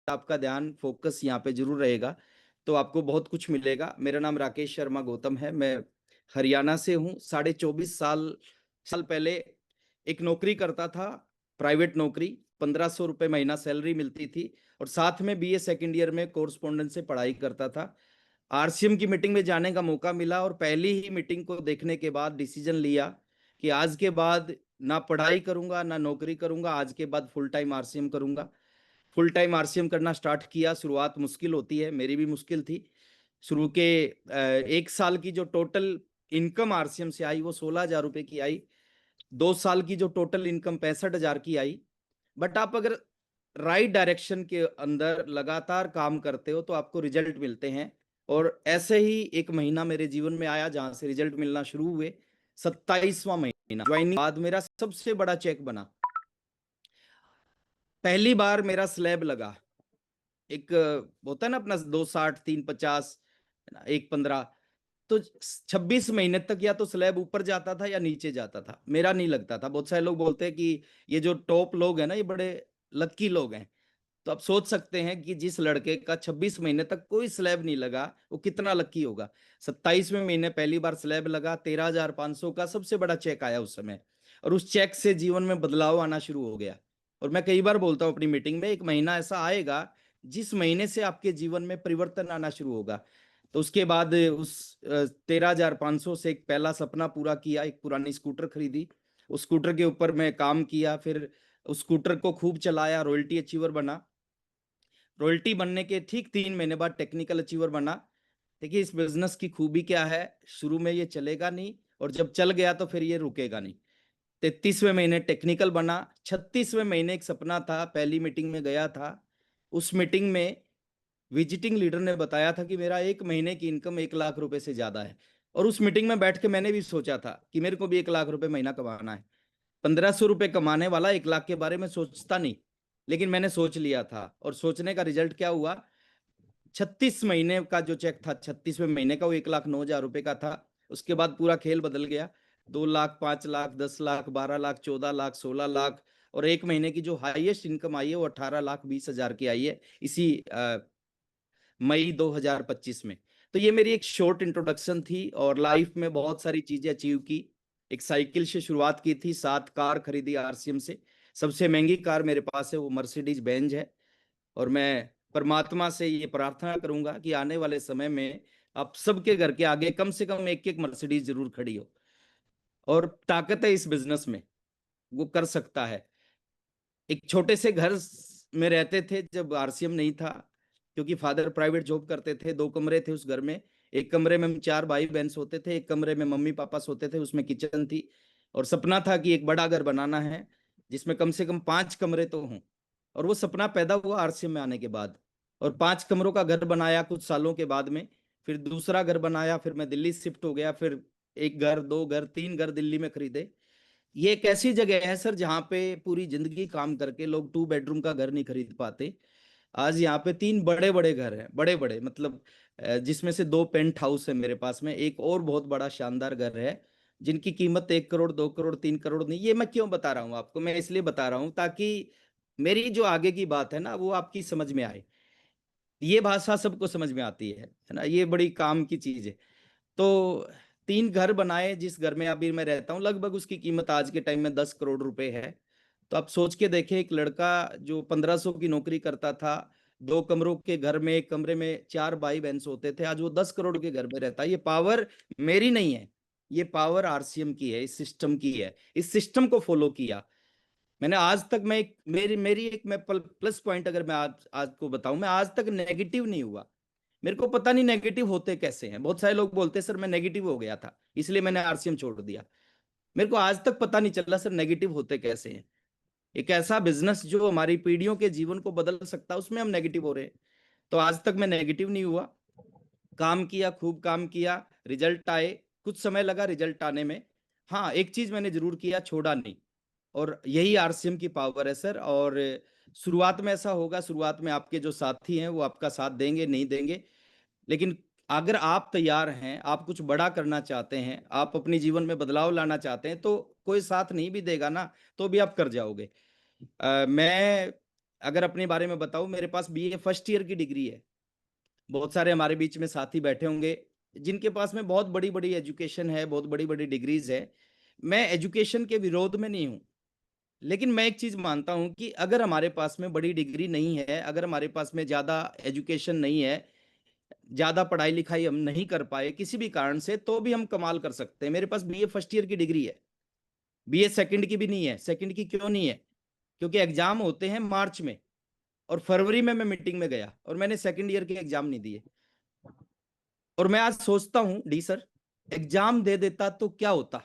आपका ध्यान फोकस यहाँ पे जरूर रहेगा तो आपको बहुत कुछ मिलेगा। मेरा नाम राकेश शर्मा गौतम है। मैं हरियाणा से हूँ। 24.5 साल पहले एक नौकरी करता था, प्राइवेट नौकरी। 1500 रुपये महीना सैलरी मिलती थी और साथ में बीए सेकेंड ईयर में कोरस्पोंडेंस से पढ़ाई करता था। आरसीएम की मीटिंग में जाने का मौका मिला और पहली ही मीटिंग को देखने के बाद डिसीजन लिया कि आज के बाद ना पढ़ाई करूंगा ना नौकरी करूंगा, आज के बाद फुल टाइम आरसीएम करूंगा। फुल टाइम आरसीएम करना स्टार्ट किया। शुरुआत मुश्किल होती है, मेरी भी मुश्किल थी। शुरू के 1 साल की जो टोटल इनकम आरसीएम से आई वो 16,000 रुपए की आई। 2 साल की जो टोटल इनकम 65,000 की आई। बट आप अगर राइट डायरेक्शन के अंदर लगातार काम करते हो तो आपको रिजल्ट मिलते हैं। और ऐसे ही एक महीना मेरे जीवन में आया जहां से रिजल्ट मिलना शुरू हुए। 27वां महीना ज्वाइनिंग बाद मेरा सबसे बड़ा चेक बना। पहली बार मेरा स्लैब लगा। एक होता है ना अपना 260 350 115। तो 26 महीने तक या तो स्लैब ऊपर जाता था या नीचे जाता था, मेरा नहीं लगता था। बहुत सारे लोग बोलते हैं कि ये जो टॉप लोग हैं ना ये बड़े लक्की लोग हैं। तो आप सोच सकते हैं कि जिस लड़के का 26 महीने तक कोई स्लैब नहीं लगा वो कितना लक्की होगा। 27वें महीने पहली बार स्लैब लगा। 13,500 का सबसे बड़ा चेक आया उस समय। और उस चेक से जीवन में बदलाव आना शुरू हो गया। और मैं कई बार बोलता हूं अपनी मीटिंग में, एक महीना ऐसा आएगा जिस महीने से आपके जीवन में परिवर्तन आना शुरू होगा। तो उसके बाद उस 13,500 से एक पहला सपना पूरा किया, एक पुरानी स्कूटर खरीदी। उस स्कूटर के ऊपर मैं काम किया, फिर उस स्कूटर को खूब चलाया, रॉयल्टी अचीवर बना। रॉयल्टी बनने के ठीक 3 महीने बाद टेक्निकल अचीवर बना। देखिए इस बिजनेस की खूबी क्या है, शुरू में ये चलेगा नहीं और जब चल गया तो फिर ये रुकेगा नहीं। 33वें महीने टेक्निकल बना। 36वें महीने एक सपना था, पहली मीटिंग में गया था। उस मीटिंग में विजिटिंग लीडर ने बताया था कि मेरा एक महीने की इनकम 1 लाख रुपए से ज्यादा है। और उस मीटिंग में बैठ के मैंने भी सोचा था कि मेरे को भी 1 लाख रुपए महीना कमाना है। 1,500 रुपए कमाने वाला 1 लाख के बारे में सोचता नहीं, लेकिन मैंने सोच लिया था। और सोचने का रिजल्ट क्या हुआ, 36 महीने का जो चेक था 36वें महीने का वो 1,09,000 रुपए का था। उसके बाद पूरा खेल बदल गया। 2 लाख, 5 लाख, 10 लाख, 12 लाख, 14 लाख, 16 लाख। और एक महीने की जो हाईएस्ट इनकम आई है वो 18,20,000 की आई है इसी मई 2025 में। तो ये मेरी एक शॉर्ट इंट्रोडक्शन थी और लाइफ में बहुत सारी चीजें अचीव की। एक साइकिल से शुरुआत की थी, 7 कार खरीदी आरसीएम से। सबसे महंगी कार मेरे पास है वो मर्सिडीज बेंज है। और मैं परमात्मा से ये प्रार्थना करूंगा कि आने वाले समय में आप सबके घर के आगे कम से कम एक एक मर्सिडीज जरूर खड़ी हो। और ताकत है इस बिजनेस में, वो कर सकता है। एक छोटे से घर में रहते थे जब आरसीएम नहीं था, क्योंकि फादर प्राइवेट जॉब करते थे। 2 कमरे थे उस घर में। एक कमरे में हम 4 भाई बहन सोते थे, एक कमरे में मम्मी पापा सोते थे, उसमें किचन थी। और सपना था कि एक बड़ा घर बनाना है जिसमें कम से कम 5 कमरे तो हों। और वो सपना पैदा हुआ आरसीएम में आने के बाद। और 5 कमरों का घर बनाया कुछ सालों के बाद में। फिर दूसरा घर बनाया, फिर मैं दिल्ली शिफ्ट हो गया। फिर एक घर, 2 घर, 3 घर दिल्ली में खरीदे। ये एक ऐसी जगह है सर जहां पे पूरी जिंदगी काम करके लोग 2 बेडरूम का घर नहीं खरीद पाते। आज यहाँ पे 3 बड़े बड़े घर हैं, बड़े बड़े मतलब जिसमें से 2 पेंट हाउस है मेरे पास में। एक और बहुत बड़ा शानदार घर है जिनकी कीमत 1 करोड़, 2 करोड़, 3 करोड़ नहीं। ये मैं क्यों बता रहा हूँ आपको, मैं इसलिए बता रहा हूँ ताकि मेरी जो आगे की बात है ना वो आपकी समझ में आए। ये भाषा सबको समझ में आती है ना, ये बड़ी काम की चीज है। तो 3 घर बनाए। जिस घर में अभी मैं रहता हूँ लगभग उसकी कीमत आज के टाइम में 10 करोड़ रुपए है। तो आप सोच के देखें, एक लड़का जो 1,500 की नौकरी करता था, 2 कमरों के घर में, एक कमरे में 4 भाई बहन सोते थे, आज वो 10 करोड़ के घर में रहता है। ये पावर मेरी नहीं है, ये पावर आरसीएम की है, इस सिस्टम की है। इस सिस्टम को फॉलो किया मैंने। आज तक मैं एक मेरी मेरी एक मैं प्लस पॉइंट अगर मैं आज को बताऊं, मैं आज तक नेगेटिव नहीं हुआ। मेरे को पता नहीं नेगेटिव होते कैसे हैं। बहुत सारे लोग बोलते हैं सर मैं नेगेटिव हो गया था इसलिए मैंने आरसीएम छोड़ दिया। मेरे को आज तक पता नहीं चला सर नेगेटिव होते कैसे हैं। एक ऐसा बिजनेस जो हमारी पीढ़ियों के जीवन को बदल सकता है उसमें हम नेगेटिव हो रहे हैं। तो आज तक मैं नेगेटिव नहीं हुआ। काम किया, खूब काम किया, रिजल्ट आए। कुछ समय लगा रिजल्ट आने में। हाँ एक चीज मैंने जरूर किया, छोड़ा नहीं। और यही आरसीएम की पावर है सर। और शुरुआत में ऐसा होगा, शुरुआत में आपके जो साथी हैं वो आपका साथ देंगे नहीं देंगे, लेकिन अगर आप तैयार हैं, आप कुछ बड़ा करना चाहते हैं, आप अपने जीवन में बदलाव लाना चाहते हैं, तो कोई साथ नहीं भी देगा ना तो भी आप कर जाओगे। मैं अगर अपने बारे में बताऊं, मेरे पास बीए फर्स्ट ईयर की डिग्री है। बहुत सारे हमारे बीच में साथी बैठे होंगे जिनके पास में बहुत बड़ी बड़ी एजुकेशन है, बहुत बड़ी बड़ी डिग्रीज है। मैं एजुकेशन के विरोध में नहीं हूं, लेकिन मैं एक चीज मानता हूं कि अगर हमारे पास में बड़ी डिग्री नहीं है, अगर हमारे पास में ज्यादा एजुकेशन नहीं है, ज्यादा पढ़ाई लिखाई हम नहीं कर पाए किसी भी कारण से, तो भी हम कमाल कर सकते हैं। मेरे पास बीए फर्स्ट ईयर की डिग्री है, बीए सेकंड की भी नहीं है। सेकंड की क्यों नहीं है? क्योंकि एग्जाम होते हैं मार्च में, और फरवरी में मैं मीटिंग में गया और मैंने सेकंड ईयर के एग्जाम नहीं दिए। और मैं आज सोचता हूं, डी सर, एग्जाम दे देता तो क्या होता,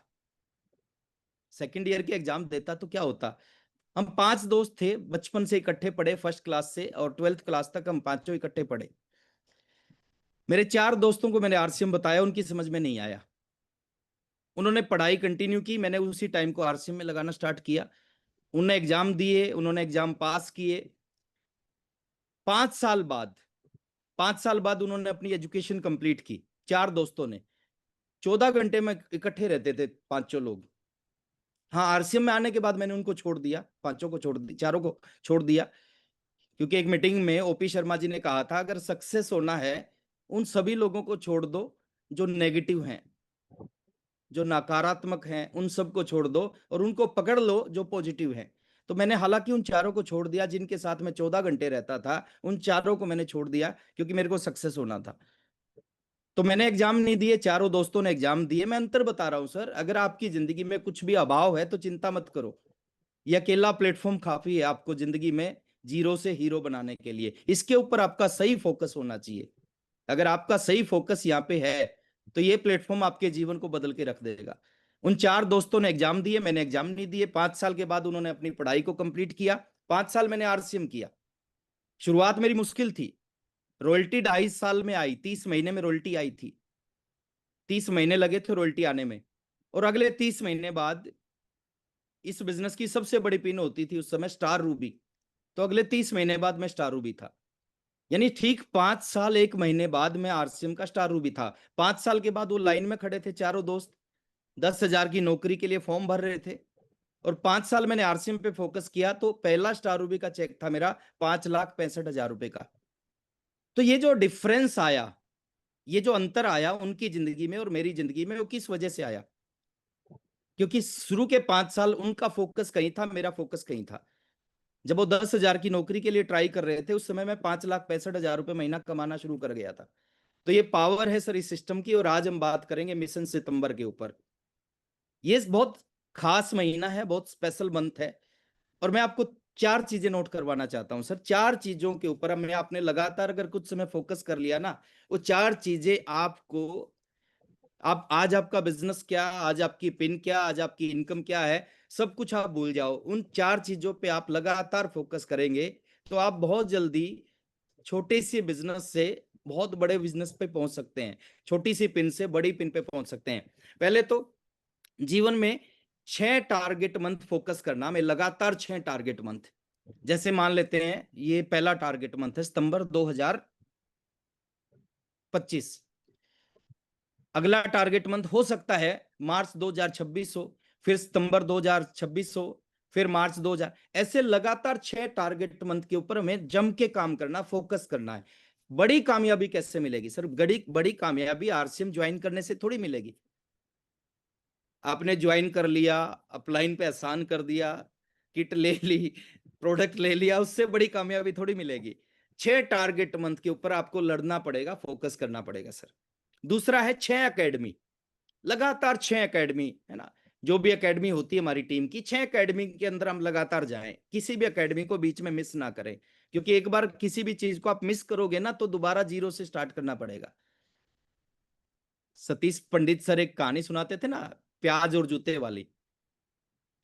सेकंड ईयर के एग्जाम देता तो क्या होता। हम 5 दोस्त थे, बचपन से इकट्ठे पढ़े, फर्स्ट क्लास से और 12th क्लास तक हम पांचों इकट्ठे पढ़े। मेरे 4 दोस्तों को मैंने आरसीएम बताया, उनकी समझ में नहीं आया। उन्होंने पढ़ाई कंटिन्यू की, मैंने उसी टाइम को आरसीएम में लगाना स्टार्ट किया। उन्होंने एग्जाम दिए, उन्होंने एग्जाम पास किए। 5 साल बाद, 5 साल बाद उन्होंने अपनी एजुकेशन कंप्लीट की, 4 दोस्तों ने। 14 घंटे में इकट्ठे रहते थे पांचों लोग। हाँ, आरसीएम में आने के बाद मैंने उनको छोड़ दिया, पांचों को छोड़ दिया, चारों को छोड़ दिया। क्योंकि एक मीटिंग में ओपी शर्मा जी ने कहा था, अगर सक्सेस होना है, उन सभी लोगों को छोड़ दो जो नेगेटिव हैं, जो नकारात्मक हैं, उन सबको छोड़ दो और उनको पकड़ लो जो पॉजिटिव हैं। तो मैंने हालांकि उन चारों को छोड़ दिया, जिनके साथ मैं 14 घंटे रहता था, उन चारों को मैंने छोड़ दिया क्योंकि मेरे को सक्सेस होना था। तो मैंने एग्जाम नहीं दिए, 4 दोस्तों ने एग्जाम दिए। मैं अंतर बता रहा हूं सर, अगर आपकी जिंदगी में कुछ भी अभाव है तो चिंता मत करो। यह अकेला प्लेटफॉर्म काफी है आपको जिंदगी में जीरो से हीरो बनाने के लिए। इसके ऊपर आपका सही फोकस होना चाहिए। अगर आपका सही फोकस यहाँ पे है, तो ये प्लेटफॉर्म आपके जीवन को बदल के रख देगा। उन 4 दोस्तों ने एग्जाम दिए, मैंने एग्जाम नहीं दिए। 5 साल के बाद उन्होंने अपनी पढ़ाई को कंप्लीट किया। 5 साल मैंने आरसीएम किया। शुरुआत मेरी मुश्किल थी। रॉयल्टी 2.5 साल में आई, 30 महीने में रॉयल्टी आई थी। 30 महीने लगे थे रॉयल्टी आने में। और अगले 30 महीने बाद, इस बिजनेस की सबसे बड़ी पिन होती थी उस समय स्टार रूबी। तो अगले 30 महीने बाद मैं स्टार रूबी था। यानी ठीक 5 साल 1 महीने बाद मैं आरसीएम का स्टार रूबी था। 5 साल के बाद वो लाइन में खड़े थे चारों दोस्त, 10,000 की नौकरी के लिए फॉर्म भर रहे थे। और 5 साल मैंने आरसीएम पे फोकस किया, तो पहला स्टार रूबी का चेक था मेरा 5,65,000 रुपए का। तो ये जो डिफरेंस आया, ये जो अंतर आया उनकी जिंदगी में और मेरी जिंदगी में, वो किस वजह से आया? क्योंकि शुरू के 5 साल उनका फोकस कहीं था, मेरा फोकस कहीं था। जब वो 10,000 की नौकरी के लिए ट्राई कर रहे थे, उस समय मैं 5,65,000 रुपए महीना कमाना शुरू कर गया था। तो ये पावर है सर इस सिस्टम की। और आज हम बात करेंगे मिशन सितंबर के ऊपर। ये बहुत खास महीना है, बहुत स्पेशल मंथ है। और मैं आपको 4 चीजें नोट करवाना चाहता हूं सर। 4 चीजों के ऊपर हमने आपने लगातार अगर कुछ समय फोकस कर लिया ना, वो 4 चीजें आपको, आप आज आपका बिजनेस क्या, आज आपकी पिन क्या, आज आपकी इनकम क्या है, सब कुछ आप भूल जाओ। उन 4 चीजों पे आप लगातार फोकस करेंगे, तो आप बहुत जल्दी छोटे से बिजनेस से बहुत बड़े बिजनेस पे पहुंच सकते हैं, छोटी सी पिन से बड़ी पिन पे पहुंच सकते हैं। पहले तो जीवन में 6 टारगेट मंथ फोकस करना। मैं लगातार 6 टारगेट मंथ, जैसे मान लेते हैं ये पहला टारगेट मंथ है सितंबर 2025। अगला टारगेट मंथ हो सकता है मार्च 2026 हो, फिर सितंबर 2026 हो, फिर मार्च 2000। ऐसे लगातार 6 टारगेट मंथ के ऊपर हमें जम के काम करना, फोकस करना है। बड़ी कामयाबी कैसे मिलेगी सर? बड़ी बड़ी कामयाबी आरसीएम ज्वाइन करने से थोड़ी मिलेगी। आपने ज्वाइन कर लिया, अपलाइन पे आसान कर दिया, किट ले ली, प्रोडक्ट ले लिया, उससे बड़ी कामयाबी थोड़ी मिलेगी। 6 टारगेट मंथ के ऊपर आपको लड़ना पड़ेगा, फोकस करना पड़ेगा सर। दूसरा है 6 एकेडमी। लगातार 6 एकेडमी, है ना, जो भी एकेडमी होती है हमारी टीम की, 6 एकेडमी के अंदर हम लगातार जाएं, किसी भी एकेडमी को बीच में मिस ना करें। क्योंकि एक बार किसी भी चीज को आप मिस करोगे ना, तो दोबारा जीरो से स्टार्ट करना पड़ेगा। सतीश पंडित सर एक कहानी सुनाते थे ना, प्याज और जूते वाली,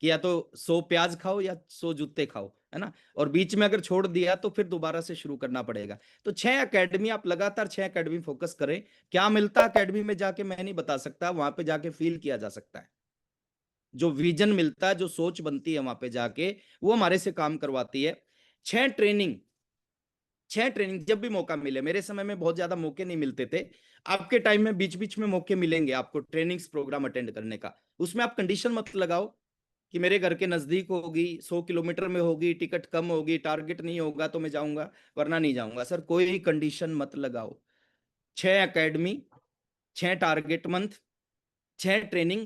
कि या तो 100 प्याज खाओ या 100 जूते खाओ, है ना। और बीच में अगर छोड़ दिया तो फिर दोबारा से शुरू करना पड़ेगा। तो 6 एकेडमी, आप लगातार 6 एकेडमी फोकस करें। क्या मिलता है एकेडमी में जाके मैं नहीं बता सकता, वहां पे जाके फील किया जा सकता है। जो विजन मिलता है, जो सोच बनती है वहां पे जाके, वो हमारे से काम करवाती है। 6 ट्रेनिंग, 6 ट्रेनिंग जब भी मौका मिले। मेरे समय में बहुत ज्यादा मौके नहीं मिलते थे, आपके टाइम में बीच बीच में मौके मिलेंगे आपको ट्रेनिंग्स प्रोग्राम अटेंड करने का। उसमें आप कंडीशन मत लगाओ कि मेरे घर के नजदीक होगी, 100 किलोमीटर में होगी, टिकट कम होगी, टारगेट नहीं होगा तो मैं जाऊंगा, वरना नहीं जाऊंगा। सर कोई कंडीशन मत लगाओ। 6 एकेडमी, 6 टारगेट मंथ, 6 ट्रेनिंग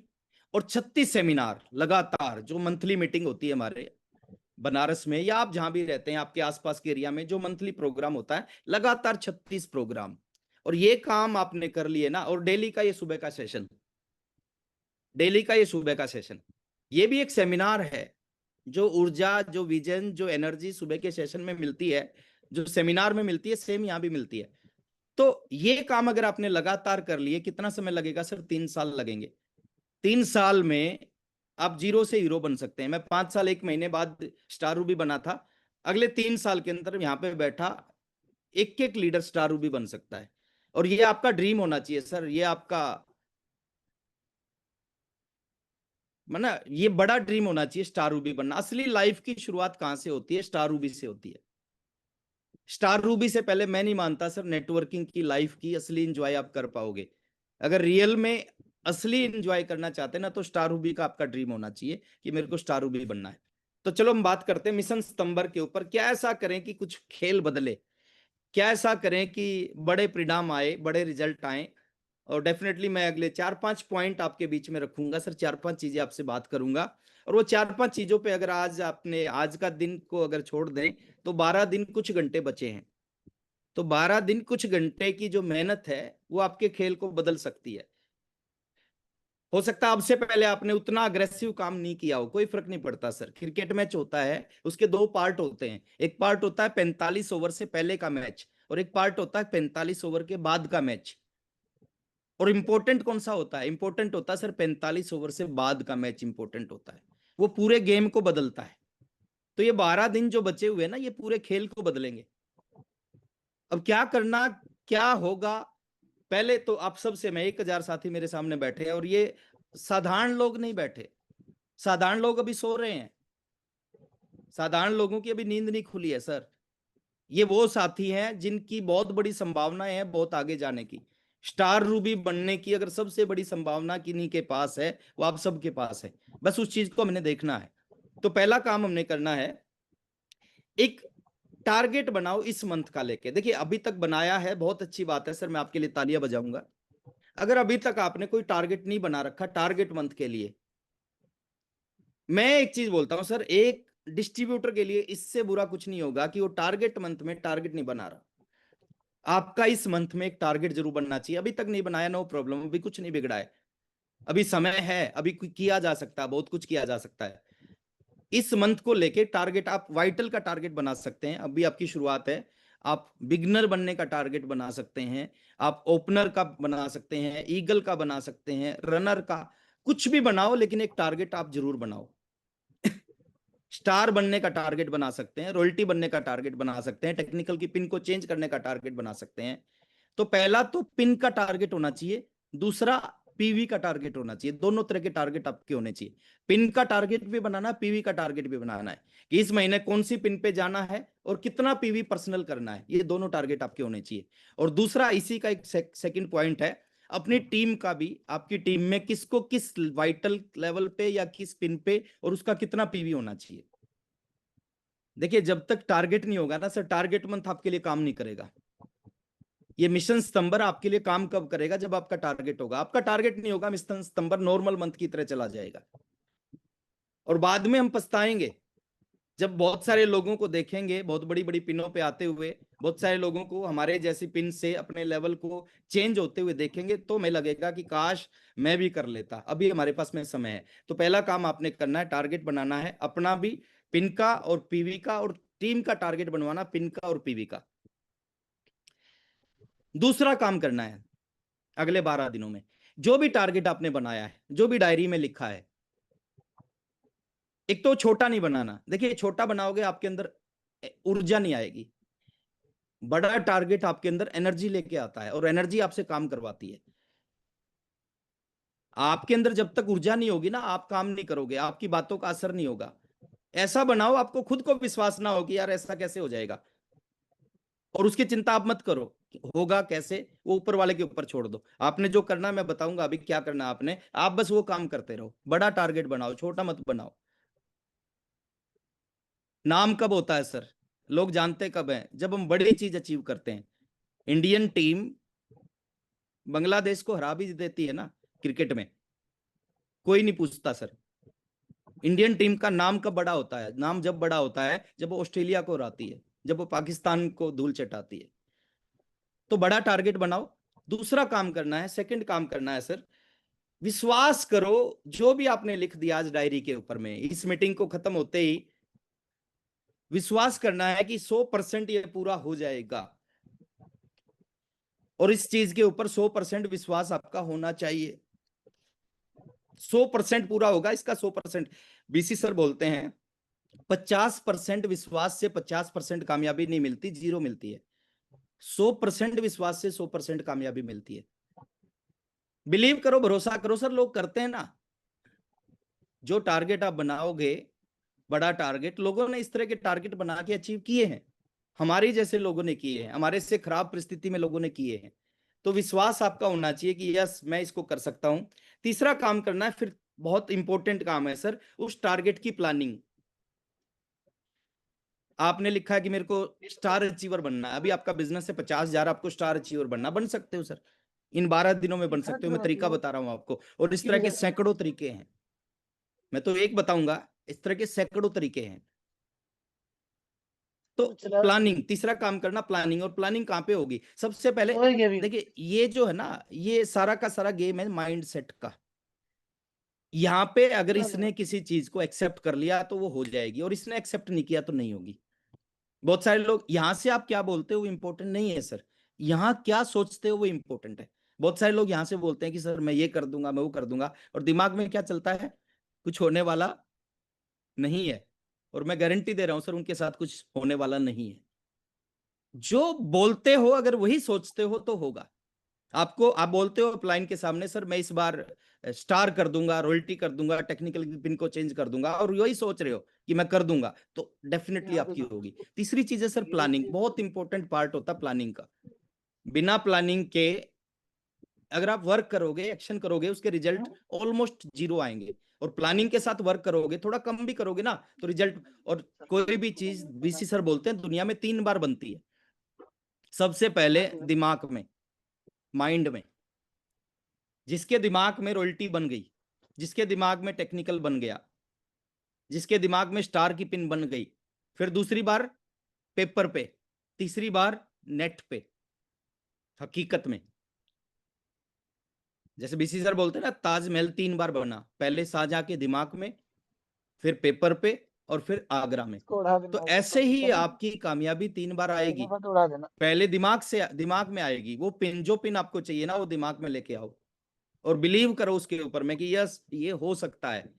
और 36 सेमिनार लगातार, जो मंथली मीटिंग होती है हमारे बनारस में या आप जहां भी रहते हैं आपके आसपास के एरिया में, जो मंथली प्रोग्राम होता है लगातार 36 प्रोग्राम। और ये काम आपने कर लिए ना, और डेली का ये सुबह का सेशन, डेली का ये सुबह का सेशन, ये भी एक सेमिनार है। जो ऊर्जा, जो विजन, जो एनर्जी सुबह के सेशन में मिलती है, जो सेमिनार में मिलती है, सेम यहाँ भी मिलती है। तो ये काम अगर आपने लगातार कर लिए, कितना समय लगेगा सर? 3 साल लगेंगे। 3 साल में आप जीरो से हीरो बन सकते हैं। मैं 5 साल 1 महीने बाद स्टार रूबी बना था, अगले 3 साल के अंदर यहाँ पे बैठा एक एक लीडर स्टार रूबी बन सकता है। और ये आपका ड्रीम होना चाहिए सर, ये आपका माना, ये बड़ा ड्रीम होना चाहिए स्टार रूबी बनना। असली लाइफ की शुरुआत कहां से होती है? स्टार रूबी से होती है। स्टार रूबी से पहले मैं नहीं मानता सर नेटवर्किंग की लाइफ की असली एंजॉय आप कर पाओगे। अगर रियल में असली एंजॉय करना चाहते हैं ना, तो स्टार रूबी का आपका ड्रीम होना चाहिए कि मेरे को स्टार रूबी बनना है। तो चलो हम बात करते हैं मिशन सितंबर के ऊपर। क्या ऐसा करें कि कुछ खेल बदले, क्या ऐसा करें कि बड़े परिणाम आए, बड़े रिजल्ट आए। और डेफिनेटली मैं अगले 4-5 पॉइंट आपके बीच में रखूंगा सर, 4-5 चीजें आपसे बात करूंगा। और वो 4-5 चीजों पे अगर आज आपने आज का दिन को अगर छोड़ दें, तो 12 दिन कुछ घंटे बचे हैं। तो 12 दिन कुछ घंटे की जो मेहनत है, वो आपके खेल को बदल सकती है। हो सकता है अब से पहले आपने उतना अग्रेसिव काम नहीं किया हो, कोई फर्क नहीं पड़ता सर। क्रिकेट मैच होता है, उसके 2 पार्ट होते हैं। एक पार्ट होता है 45 ओवर से पहले का मैच, और एक पार्ट होता है 45 ओवर के बाद का मैच। और इंपॉर्टेंट कौन सा होता है? इंपॉर्टेंट होता है सर 45 ओवर से बाद का मैच इंपॉर्टेंट होता है, वो पूरे गेम को बदलता है। तो ये 12 दिन जो बचे हुए ना, ये पूरे खेल को बदलेंगे। अब क्या करना, क्या होगा? पहले तो आप सबसे, मैं 1,000 साथी मेरे सामने बैठे हैं, और ये साधारण लोग नहीं बैठे। साधारण लोग अभी सो रहे हैं, साधारण लोगों की अभी नींद नहीं खुली है सर। ये वो साथी हैं जिनकी बहुत बड़ी संभावनाएं हैं बहुत आगे जाने की। स्टार रूबी बनने की अगर सबसे बड़ी संभावना किन्हीं के पास है, वो आप सबके पास है। बस उस चीज को हमने देखना है। तो पहला काम हमने करना है, एक टारगेट बनाओ इस मंथ का लेके। देखिए अभी तक बनाया है, बहुत अच्छी बात है सर, मैं आपके लिए तालियां बजाऊंगा। अगर अभी तक आपने कोई टारगेट नहीं बना रखा टारगेट मंथ के लिए, मैं एक चीज बोलता हूं सर, एक डिस्ट्रीब्यूटर के लिए इससे बुरा कुछ नहीं होगा कि वो टारगेट मंथ में टारगेट नहीं बना रहा। आपका इस मंथ में एक टारगेट जरूर बनना चाहिए। अभी तक नहीं बनाया, नो प्रॉब्लम, अभी कुछ नहीं बिगड़ा है, अभी समय है, अभी किया जा सकता है, बहुत कुछ किया जा सकता है। इस मंथ को लेके टारगेट आप वाइटल का टारगेट बना सकते हैं, अभी आपकी शुरुआत है। आप बिगनर बनने का टारगेट बना सकते हैं, आप ओपनर का बना सकते हैं, ईगल का बना सकते हैं, रनर का, कुछ भी बनाओ, लेकिन एक टारगेट आप जरूर बनाओ। स्टार बनने का टारगेट बना सकते हैं, रॉयल्टी बनने का टारगेट बना सकते हैं, टेक्निकल की पिन को चेंज करने का टारगेट बना सकते हैं। तो पहला तो पिन का टारगेट होना चाहिए, दूसरा पीवी का टारगेट होना चाहिए। दोनों तरह के टारगेट आपके होने चाहिए। पिन का टारगेट भी बनाना है, पीवी का टारगेट भी बनाना है, कि इस महीने कौन सी पिन पे जाना है और कितना पीवी पर्सनल करना है, ये दोनों टारगेट आपके होने चाहिए। और दूसरा इसी का एक सेकंड पॉइंट है, अपनी टीम का भी, आपकी टीम में किसको किस वाइटल लेवल पे या किस पिन पे और उसका कितना पीवी होना चाहिए। देखिए जब तक टारगेट नहीं होगा ना सर, टारगेट मंथ आपके लिए काम नहीं करेगा। ये मिशन सितंबर आपके लिए काम कब करेगा? जब आपका टारगेट होगा। आपका टारगेट नहीं होगा, मिशन सितंबर नॉर्मल मंथ की तरह चला जाएगा, और बाद में हम पछताएंगे। जब बहुत सारे लोगों को देखेंगे बहुत बड़ी बड़ी पिनों पे आते हुए, बहुत सारे लोगों को हमारे जैसी पिन से अपने लेवल को चेंज होते हुए देखेंगे, तो हमें लगेगा कि काश मैं भी कर लेता, अभी हमारे पास में समय है। तो पहला काम आपने करना है, टारगेट बनाना है अपना भी, पिन का और पीवी का, और टीम का टारगेट बनवाना पिन का और पीवी का। दूसरा काम करना है, अगले 12 दिनों में जो भी टारगेट आपने बनाया है, जो भी डायरी में लिखा है, एक तो छोटा नहीं बनाना। देखिए छोटा बनाओगे आपके अंदर ऊर्जा नहीं आएगी। बड़ा टारगेट आपके अंदर एनर्जी लेके आता है, और एनर्जी आपसे काम करवाती है। आपके अंदर जब तक ऊर्जा नहीं होगी ना, आप काम नहीं करोगे, आपकी बातों का असर नहीं होगा। ऐसा बनाओ आपको खुद को विश्वास ना हो कि यार ऐसा कैसे हो जाएगा, और उसकी चिंता आप मत करो होगा कैसे, वो ऊपर वाले के ऊपर छोड़ दो। आपने जो करना है मैं बताऊंगा अभी क्या करना है आपने, आप बस वो काम करते रहो। बड़ा टारगेट बनाओ, छोटा मत बनाओ। नाम कब होता है सर, लोग जानते कब है, जब हम बड़ी चीज अचीव करते हैं। इंडियन टीम बांग्लादेश को हरा भी देती है ना क्रिकेट में, कोई नहीं पूछता सर। इंडियन टीम का नाम कब बड़ा होता है, नाम जब बड़ा होता है जब वो ऑस्ट्रेलिया को हराती है, जब वो पाकिस्तान को धूल चटाती है। तो बड़ा टारगेट बनाओ। दूसरा काम करना है, सेकंड काम करना है सर, विश्वास करो। जो भी आपने लिख दिया आज डायरी के ऊपर में, इस मीटिंग को खत्म होते ही विश्वास करना है कि 100% ये पूरा हो जाएगा। और इस चीज के ऊपर 100% विश्वास आपका होना चाहिए। 100% पूरा होगा, इसका 100%। बीसी सर बोलते हैं 50% विश्वास से 50% कामयाबी नहीं मिलती, जीरो मिलती है। 100% विश्वास से 100% कामयाबी मिलती है। बिलीव करो, भरोसा करो सर, लोग करते हैं ना। जो टारगेट आप बनाओगे, बड़ा टारगेट, लोगों ने इस तरह के टारगेट बना के अचीव किए हैं, हमारे जैसे लोगों ने किए हैं, हमारे से खराब परिस्थिति में लोगों ने किए हैं। तो विश्वास आपका होना चाहिए कि यस मैं इसको कर सकता हूं। तीसरा काम करना है, फिर बहुत इंपॉर्टेंट काम है सर, उस टारगेट की प्लानिंग। आपने लिखा है कि मेरे को स्टार अचीवर बनना है, अभी आपका बिजनेस है 50,000, आपको स्टार अचीवर बनना, बन सकते हो सर, इन 12 दिनों में बन सकते हो। मैं तरीका बता रहा हूं आपको, और इस तरह के सैकड़ों तरीके हैं। मैं तो एक बताऊंगा, इस तरह के सैकड़ों तरीके हैं। तो प्लानिंग, तीसरा काम करना प्लानिंग। और प्लानिंग कहाँ पे होगी, सबसे पहले देखिए, ये जो है ना, ये सारा का सारा गेम है माइंड सेट का। यहाँ पे अगर इसने किसी चीज को एक्सेप्ट कर लिया तो वो हो जाएगी, और इसने एक्सेप्ट नहीं किया तो नहीं होगी। बहुत सारे लोग, यहां से आप क्या बोलते हो वो इंपॉर्टेंट नहीं है सर, यहाँ क्या सोचते हो वो इंपॉर्टेंट है। बहुत सारे लोग यहां से बोलते हैं कि सर मैं ये कर दूंगा, मैं वो कर दूंगा, और दिमाग में क्या चलता है, कुछ होने वाला नहीं है। और मैं गारंटी दे रहा हूं सर, उनके साथ कुछ होने वाला नहीं है। जो बोलते हो अगर वही सोचते हो तो होगा। आपको, आप बोलते हो अपलाइन के सामने, सर मैं इस बार स्टार कर दूंगा, रॉयल्टी कर दूंगा, टेक्निकल पिन को चेंज कर दूंगा, और यही सोच रहे हो कि मैं कर दूंगा, तो डेफिनेटली आपकी होगी। तीसरी चीज है सर प्लानिंग, बहुत इंपॉर्टेंट पार्ट होता है प्लानिंग का। बिना प्लानिंग के अगर आप वर्क करोगे, एक्शन करोगे, उसके रिजल्ट ऑलमोस्ट जीरो आएंगे। और प्लानिंग के साथ वर्क करोगे, थोड़ा कम भी करोगे ना, तो रिजल्ट। और कोई भी चीज, बीसी सर बोलते हैं दुनिया में 3 बार बनती है। सबसे पहले दिमाग में, माइंड में, जिसके दिमाग में रॉयल्टी बन गई, जिसके दिमाग में टेक्निकल बन गया, जिसके दिमाग में स्टार की पिन बन गई, फिर दूसरी बार पेपर पे, तीसरी बार नेट पे, हकीकत में। जैसे बीसी सर बोलते हैं ना, ताजमहल 3 बार बना, पहले शाहजहां के दिमाग में, फिर पेपर पे, और फिर आगरा में। तो ऐसे ही आपकी कामयाबी 3 बार आएगी। पहले दिमाग से, दिमाग में आएगी वो पिन, जो पिन आपको चाहिए ना वो दिमाग में लेके आओ, और बिलीव करो उसके ऊपर में कि यस ये हो सकता है।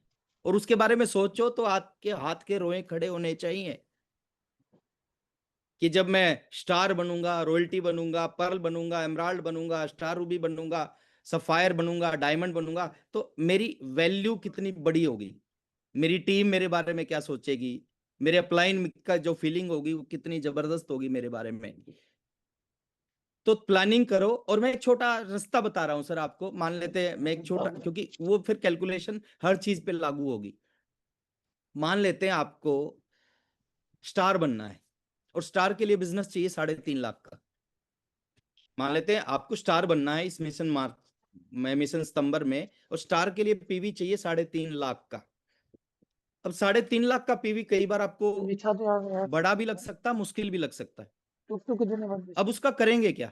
और उसके बारे में सोचो तो आपके हाथ के रोए खड़े होने चाहिए कि जब मैं स्टार बनूंगा, रॉयल्टी बनूंगा, पर्ल बनूंगा, एमराल्ड बनूंगा, स्टार रूबी बनूंगा, सफायर बनूंगा, डायमंड बनूंगा, तो मेरी वैल्यू कितनी बड़ी होगी, मेरी टीम मेरे बारे में क्या सोचेगी, मेरे अपलाइन का जो फीलिंग होगी वो कितनी जबरदस्त होगी मेरे बारे में। तो प्लानिंग करो। और मैं एक छोटा रास्ता बता रहा हूं सर आपको, मान लेते हैं मैं एक छोटा, क्योंकि वो फिर कैलकुलेशन हर चीज पे लागू होगी। मान लेते हैं आपको स्टार बनना है, और स्टार के लिए बिजनेस चाहिए 3.5 लाख का। मान लेते हैं आपको स्टार बनना है इस मिशन मार्क में, मिशन सितंबर में, और स्टार के लिए पीवी चाहिए 3.5 लाख का। अब 3.5 लाख का पीवी कई बार आपको बड़ा भी लग सकता है, मुश्किल भी लग सकता है। अब उसका करेंगे क्या,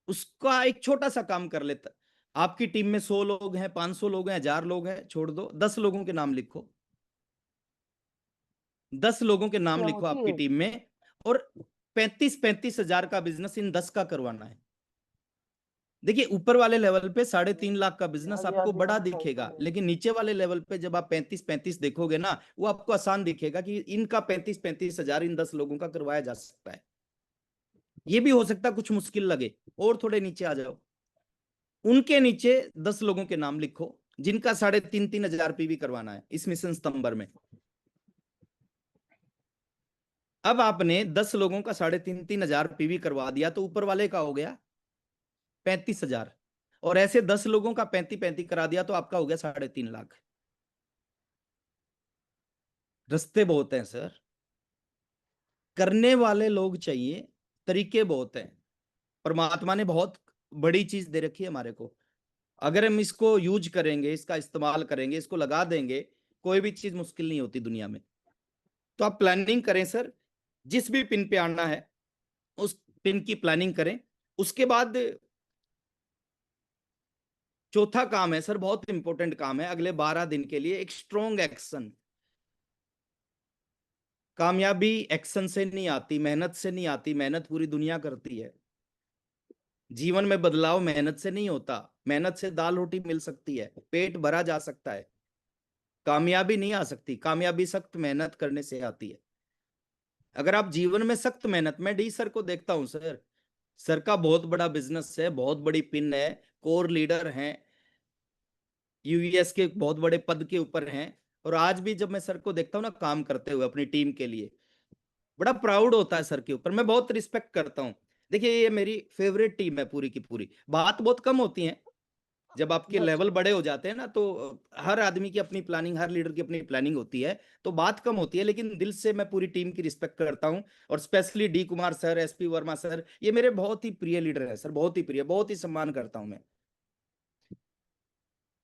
उसका एक छोटा सा काम कर लेता। आपकी टीम में 100 लोग हैं, 500 लोग हैं, 1000 लोग हैं, छोड़ दो, 10 लोगों के नाम लिखो। 10 लोगों के नाम लिखो आपकी टीम में, और 35,000 का बिजनेस इन 10 का करवाना है। देखिए ऊपर वाले लेवल पे 3.5 लाख का बिजनेस आपको बड़ा दिखेगा, लेकिन नीचे वाले लेवल पे जब आप 35 देखोगे ना, वो आपको आसान दिखेगा कि इनका 35,000 इन 10 लोगों का करवाया जा सकता है। ये भी हो सकता है कुछ मुश्किल लगे, और थोड़े नीचे आ जाओ, उनके नीचे 10 लोगों के नाम लिखो जिनका 3,500 पीवी करवाना है इस मिशन सितंबर में। अब आपने 10 लोगों का 3,500 पीवी करवा दिया, तो ऊपर वाले का हो गया 35,000, और ऐसे 10 लोगों का 35-35 करा दिया तो आपका हो गया 3.5 लाख। रास्ते बहुत हैं सर, करने वाले लोग चाहिए, तरीके बहुत हैं। परमात्मा ने बहुत बड़ी चीज दे रखी है हमारे को, अगर हम इसको यूज करेंगे, इसका इस्तेमाल करेंगे, इसको लगा देंगे, कोई भी चीज मुश्किल नहीं होती दुनिया में। तो आप प्लानिंग करें सर, जिस भी पिन पे आना है उस पिन की प्लानिंग करें। उसके बाद चौथा काम है सर, बहुत इंपॉर्टेंट काम है अगले 12 दिन के लिए, एक स्ट्रॉन्ग एक्शन। कामयाबी एक्शन से नहीं आती, मेहनत से नहीं आती, मेहनत पूरी दुनिया करती है। जीवन में बदलाव मेहनत से नहीं होता, मेहनत से दाल रोटी मिल सकती है, पेट भरा जा सकता है, कामयाबी नहीं आ सकती। कामयाबी सख्त मेहनत करने से आती है। अगर आप जीवन में सख्त मेहनत, मैं डी सर को देखता हूं सर, सर का बहुत बड़ा बिजनेस है, बहुत बड़ी पिन है, कोर लीडर हैं, यूएस के बहुत बड़े पद के ऊपर हैं। और आज भी जब मैं सर को देखता हूँ ना काम करते हुए अपनी टीम के लिए, बड़ा प्राउड होता है सर के ऊपर, मैं बहुत रिस्पेक्ट करता हूँ। देखिए ये मेरी फेवरेट टीम है पूरी की पूरी। बात बहुत कम होती है, जब आपके लेवल बड़े हो जाते हैं ना, तो हर आदमी की अपनी प्लानिंग, हर लीडर की अपनी प्लानिंग होती है, तो बात कम होती है, लेकिन दिल से मैं पूरी टीम की रिस्पेक्ट करता हूं। और specially D Kumar sir, SP Verma sir, ये मेरे बहुत ही प्रिय लीडर है सर, बहुत ही प्रिय, बहुत ही सम्मान करता हूं मैं।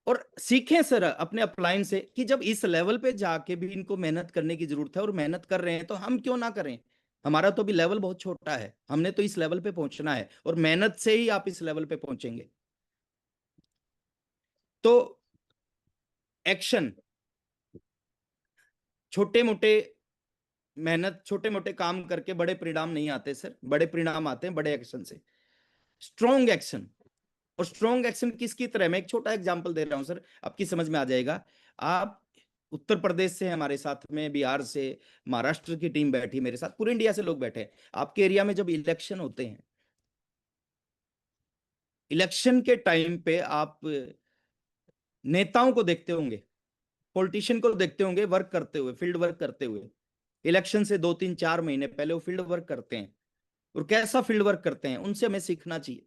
और सीखें सर अपने अपलाइन से कि जब इस लेवल पे जाके भी इनको मेहनत करने की जरूरत है और मेहनत कर रहे हैं, तो हम क्यों ना करें। हमारा तो भी लेवल बहुत छोटा है, हमने तो इस लेवल पे पहुंचना है, और मेहनत से ही आप इस लेवल पे पहुंचेंगे। तो एक्शन, छोटे मोटे मेहनत, छोटे मोटे काम करके बड़े परिणाम नहीं आते सर, बड़े परिणाम आते हैं बड़े एक्शन से। स्ट्रॉन्ग एक्शन, और स्ट्रॉन्ग एक्शन किसकी तरह, मैं एक छोटा एग्जांपल दे रहा हूं सर, आपकी समझ में आ जाएगा। आप उत्तर प्रदेश से हैं हमारे साथ में, बिहार से, महाराष्ट्र की टीम बैठी मेरे साथ, पूरे इंडिया से लोग बैठे हैं। आपके एरिया में जब इलेक्शन होते हैं, इलेक्शन के टाइम पे आप नेताओं को देखते होंगे, पॉलिटिशियन को देखते होंगे वर्क करते हुए, फील्ड वर्क करते हुए। इलेक्शन से 2 3 4 महीने पहले वो फील्ड वर्क करते हैं, और कैसा फील्ड वर्क करते हैं, उनसे हमें सीखना चाहिए।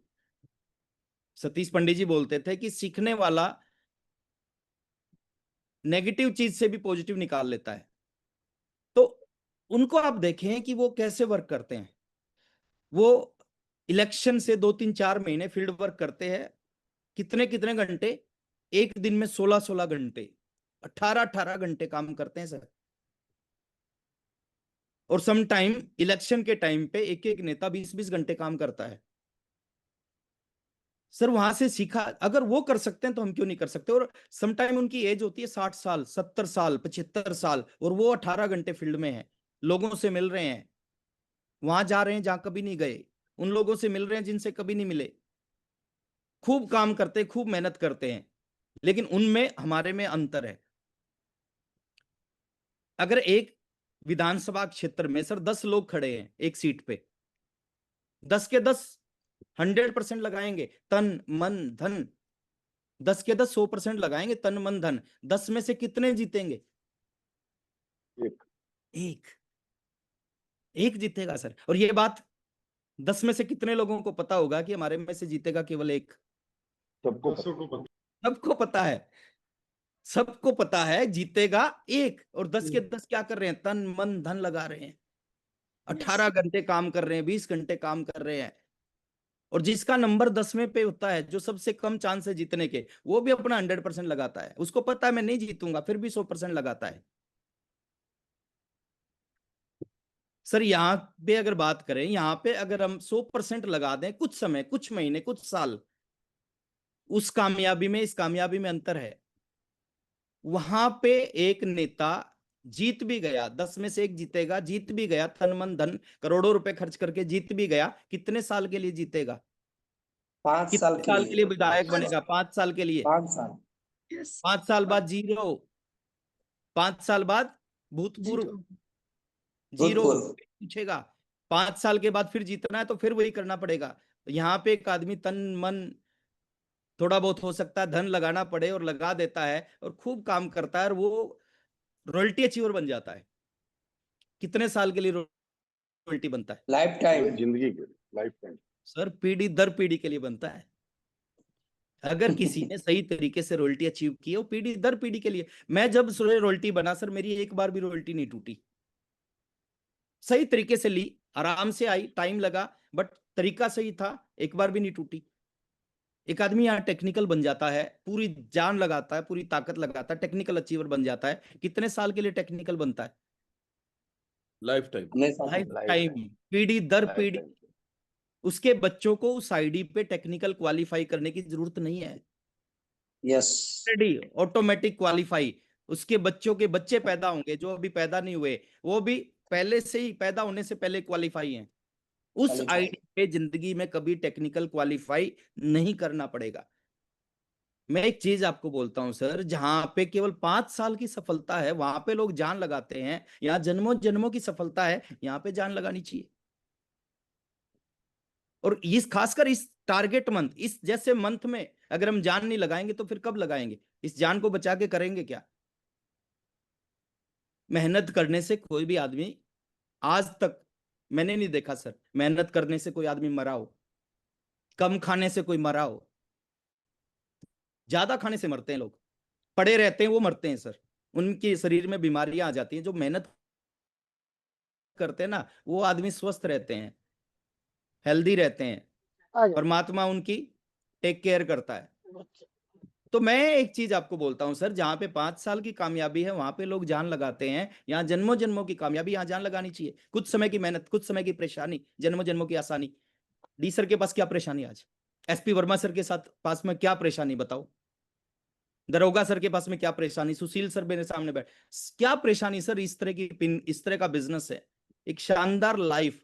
सतीश पंडित जी बोलते थे कि सीखने वाला नेगेटिव चीज से भी पॉजिटिव निकाल लेता है। तो उनको आप देखें कि वो कैसे वर्क करते हैं। वो इलेक्शन से 2 3 4 महीने फील्ड वर्क करते हैं, कितने कितने घंटे, एक दिन में 16 16 घंटे, 18 18 घंटे काम करते हैं सर। और सम टाइम इलेक्शन के टाइम पे एक एक नेता 20 20 घंटे काम करता है। सर वहां से सीखा, अगर वो कर सकते हैं तो हम क्यों नहीं कर सकते। और सम टाइम उनकी एज होती है 60 साल, 70 साल, 75 साल, और वो 18 घंटे फील्ड में है, लोगों से मिल रहे हैं, वहां जा रहे हैं जहां कभी नहीं गए, उन लोगों से मिल रहे हैं जिनसे कभी नहीं मिले, खूब काम करते हैं, खूब मेहनत करते हैं, लेकिन उनमें हमारे में अंतर है। अगर एक विधानसभा क्षेत्र में सर 10 लोग खड़े हैं एक सीट पे, 10 के 10 100% लगाएंगे, तन मन धन, 10 के 10 100% लगाएंगे, तन मन धन, 10 में से कितने जीतेंगे। एक एक, एक जीतेगा सर। और ये बात 10 में से कितने लोगों को पता होगा कि हमारे में से जीतेगा केवल एक। सबको सबको पता है, सबको पता है जीतेगा एक, और 10 के 10 क्या कर रहे हैं, तन मन धन लगा रहे हैं, 18 घंटे काम कर रहे हैं, 20 घंटे काम कर रहे हैं। और जिसका नंबर 10वें पे होता है, जो सबसे कम चांस है जीतने के, वो भी अपना 100% लगाता है, उसको पता है मैं नहीं जीतूंगा, फिर भी 100% लगाता है। सर यहाँ पे अगर बात करें, यहाँ पे अगर हम 100% लगा दें, कुछ समय, कुछ महीने, कुछ साल, उस कामयाबी में इस कामयाबी में अंतर है। वहां पे एक नेता जीत भी गया, 10 में से एक जीतेगा, जीत भी गया, तन मन धन करोड़ों रुपए खर्च करके जीत भी गया, कितने साल के लिए जीतेगा, 5 साल कितने के साल के लिए लिए। विधायक बनेगा, 5 साल के लिए। 5 साल। 5 साल बाद जीरो, 5 साल बाद भूतपूर्व जीरो, भूतपूर्व। पूछेगा। 5 साल के बाद फिर जीतना है तो फिर वही करना पड़ेगा। यहाँ पे एक आदमी तन मन, थोड़ा बहुत हो सकता है धन लगाना पड़े, और लगा देता है, और खूब काम करता है, और वो रॉयल्टी अचीवर बन जाता है। कितने साल के लिए रॉयल्टी बनता है लाइफ टाइम। जिंदगी के लाइफ टाइम। सर? पीढ़ी दर पीढ़ी के लिए बनता है। अगर किसी ने सही तरीके से रॉयल्टी अचीव की है, वो पीढ़ी दर पीढ़ी के लिए। मैं जब रॉयल्टी बना सर, मेरी एक बार भी रॉयल्टी नहीं टूटी। सही तरीके से ली, आराम से आई, टाइम लगा, बट तरीका सही था, एक बार भी नहीं टूटी। एक आदमी यहाँ टेक्निकल बन जाता है, पूरी जान लगाता है, पूरी ताकत लगाता है, टेक्निकल अचीवर बन जाता है। कितने साल के लिए टेक्निकल बनता है? Life time. हमेशा लाइफ Lifetime. टाइम, पीढ़ी दर पीढ़ी। Lifetime. उसके बच्चों को उस आईडी पे टेक्निकल क्वालिफाई करने की जरूरत नहीं है, यस ऑलरेडी ऑटोमेटिक क्वालिफाई। उसके बच्चों के बच्चे पैदा होंगे जो अभी पैदा नहीं हुए, वो भी पहले से ही, पैदा होने से पहले क्वालिफाई हैं। उस आईडी पे जिंदगी में कभी टेक्निकल क्वालिफाई नहीं करना पड़ेगा। मैं एक चीज आपको बोलता हूं सर, जहां पे केवल 5 साल की सफलता है वहां पे लोग जान लगाते हैं, यहाँ जन्मों जन्मों की सफलता है, यहाँ पे जान लगानी चाहिए। और इस खासकर इस टारगेट मंथ, इस जैसे मंथ में अगर हम जान नहीं लगाएंगे तो फिर कब लगाएंगे? इस जान को बचा के करेंगे क्या? मेहनत करने से कोई भी आदमी, आज तक मैंने नहीं देखा सर मेहनत करने से कोई आदमी मरा हो, कम खाने से कोई मरा हो। ज्यादा खाने से मरते हैं लोग, पड़े रहते हैं वो मरते हैं सर। उनके शरीर में बीमारियां आ जाती हैं। जो मेहनत करते हैं ना, वो आदमी स्वस्थ रहते हैं, हेल्दी रहते हैं, परमात्मा उनकी टेक केयर करता है। तो मैं एक चीज आपको बोलता हूं सर, जहां पे 5 साल की कामयाबी है वहां पे लोग जान लगाते हैं, यहाँ जन्मों जन्मों की कामयाबी, यहाँ जान लगानी चाहिए। कुछ समय की मेहनत, कुछ समय की परेशानी, जन्मों जन्मों की आसानी। डी सर के पास क्या परेशानी आज? एसपी वर्मा सर के साथ पास में क्या परेशानी बताओ? दरोगा सर के पास में क्या परेशानी? सुशील सर मेरे सामने बैठ, क्या परेशानी सर? इस तरह की पिन, इस तरह का बिजनेस है, एक शानदार लाइफ।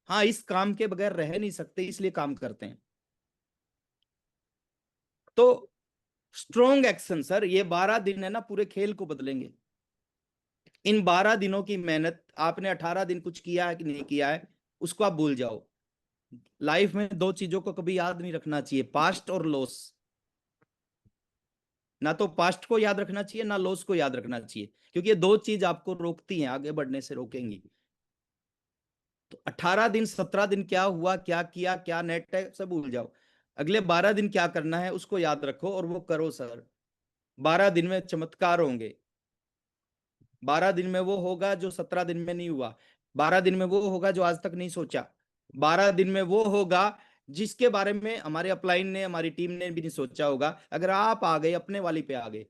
हाँ, इस काम के बगैर रह नहीं सकते, इसलिए काम करते हैं। तो स्ट्रॉन्ग एक्शन सर, ये 12 दिन है ना, पूरे खेल को बदलेंगे। इन 12 दिनों की मेहनत, आपने 18 दिन कुछ किया है कि नहीं किया है, उसको आप भूल जाओ। लाइफ में दो चीजों को कभी याद नहीं रखना चाहिए, पास्ट और लॉस। ना तो पास्ट को याद रखना चाहिए, ना लॉस को याद रखना चाहिए, क्योंकि ये दो चीज आपको रोकती हैं, आगे बढ़ने से रोकेंगी। तो 18 दिन 17 दिन क्या हुआ, क्या किया, क्या नेट है, सब भूल जाओ। अगले 12 दिन क्या करना है उसको याद रखो और वो करो सर। 12 दिन में चमत्कार होंगे। 12 दिन में वो होगा जो 17 दिन में नहीं हुआ। 12 दिन में वो होगा जो आज तक नहीं सोचा। 12 दिन में वो होगा जिसके बारे में हमारे अपलाइन ने, हमारी टीम ने भी नहीं सोचा होगा। अगर आप आ गए, अपने वाली पे आ गए।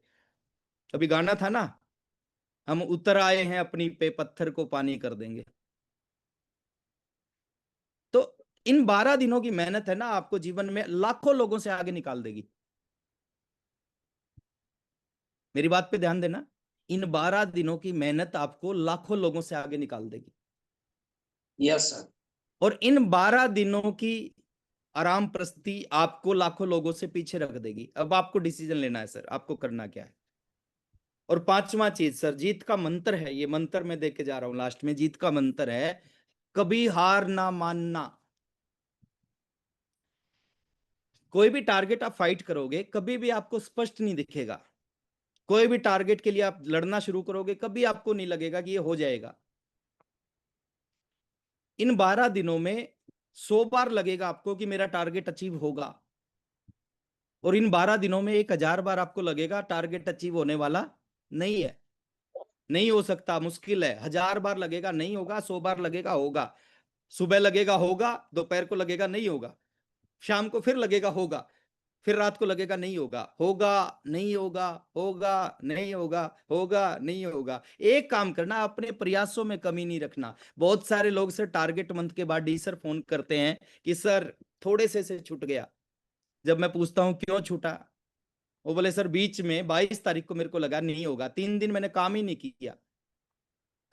अभी गाना था ना, हम उतर आए हैं अपनी पे, पत्थर को पानी कर देंगे। तो इन 12 दिनों की मेहनत है ना, आपको जीवन में लाखों लोगों से आगे निकाल देगी। मेरी बात पे ध्यान देना, इन 12 दिनों की मेहनत आपको लाखों लोगों से आगे निकाल देगी। Yes sir. और इन 12 दिनों की आराम प्रस्ती आपको लाखों लोगों से पीछे रख देगी। अब आपको डिसीजन लेना है सर, आपको करना क्या है। और पांचवा चीज सर, जीत का मंत्र है, ये मंत्र मैं देके जा रहा हूं लास्ट में। जीत का मंत्र है कभी हार ना मानना। कोई भी टारगेट आप फाइट करोगे, कभी भी आपको स्पष्ट नहीं दिखेगा। कोई भी टारगेट के लिए आप लड़ना शुरू करोगे, कभी आपको नहीं लगेगा कि ये हो जाएगा। इन 12 दिनों में 100 बार लगेगा आपको कि मेरा टारगेट अचीव होगा। और इन 12 दिनों में 1000 बार आपको लगेगा टारगेट अचीव होने वाला नहीं है, नहीं हो सकता, मुश्किल है। 1000 बार लगेगा नहीं होगा, 100 बार लगेगा होगा। सुबह लगेगा होगा, दोपहर को लगेगा नहीं होगा, शाम को फिर लगेगा होगा, फिर रात को लगेगा नहीं होगा, होगा नहीं होगा, होगा नहीं होगा, होगा नहीं होगा। एक काम करना, अपने प्रयासों में कमी नहीं रखना। बहुत सारे लोग सर टारगेट मंथ के बाद डी सर फोन करते हैं कि सर थोड़े से छूट गया। जब मैं पूछता हूं क्यों छूटा, वो बोले सर बीच में 22 तारीख को मेरे को लगा नहीं होगा, 3 दिन मैंने काम ही नहीं किया।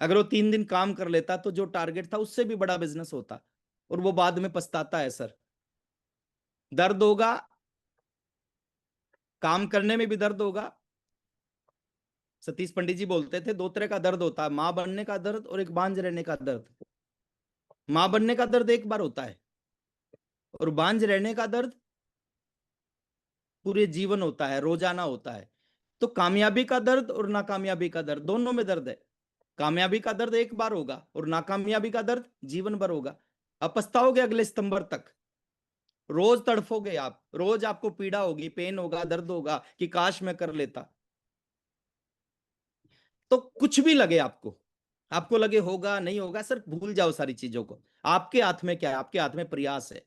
अगर वो 3 दिन काम कर लेता तो जो टारगेट था उससे भी बड़ा बिजनेस होता। और वो बाद में पछताता है सर। दर्द होगा, काम करने में भी दर्द होगा। सतीश पंडित जी बोलते थे 2 तरह का दर्द होता है, मां बनने का दर्द और एक बांझ रहने का दर्द। मां बनने का दर्द एक बार होता है, और बांझ रहने का दर्द पूरे जीवन होता है, रोजाना होता है। तो कामयाबी का दर्द और नाकामयाबी का दर्द, दोनों में दर्द है। कामयाबी का दर्द एक बार होगा और नाकामयाबी का दर्द जीवन भर होगा। अब पछताओगे अगले सितंबर तक। रोज तड़फोगे आप, रोज आपको पीड़ा होगी, पेन होगा, दर्द होगा कि काश मैं कर लेता। तो कुछ भी लगे आपको, आपको लगे होगा नहीं होगा, सर भूल जाओ सारी चीजों को। आपके हाथ में क्या है? आपके हाथ में प्रयास है,